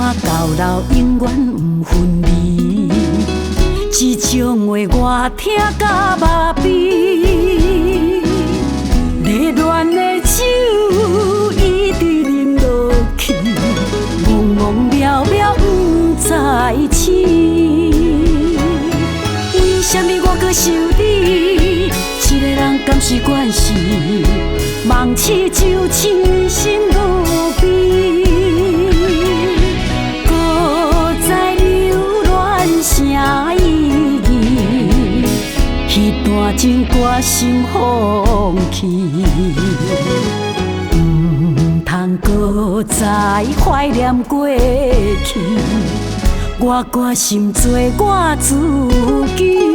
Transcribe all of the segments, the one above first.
我到老永远不分离，这种话我听甲麻痹。热恋的酒一直饮落去，懵懵了了不知醒。为什么我搁想你？一个人敢是惯事，梦醒就痴心落悲。搁再留恋啥意义？彼段情歌心放弃，通搁再怀念过去。我决心做我自己。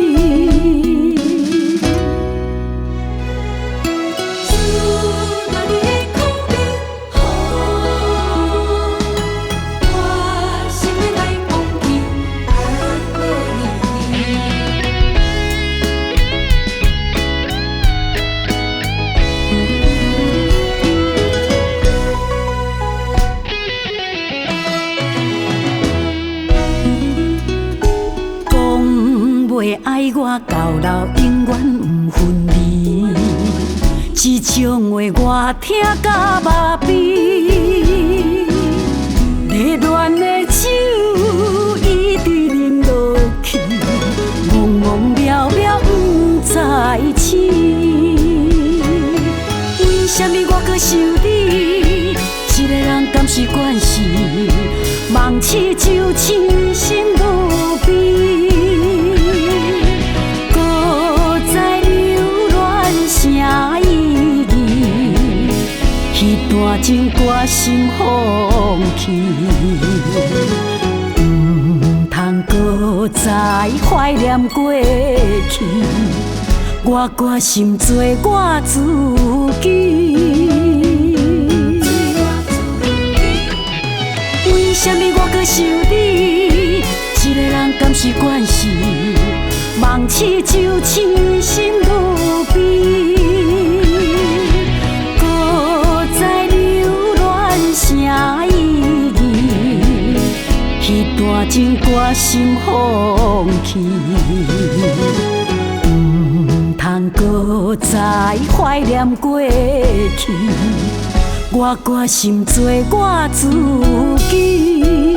袂爱我到老永远不分离，这种话我听甲麻痹。热恋的酒一直饮落去，懵懵了了不知醒。为什么我搁想你？一个人敢是惯事，梦醒就痴心落悲。啥意义？彼段情歌心放弃，通搁再怀念过去。我决心做我自己。为什么我搁想你？一个人敢是惯事，梦醒就痴心落悲。啥意义？彼段情歌心放弃，通搁再怀念过去。我决心做我自己。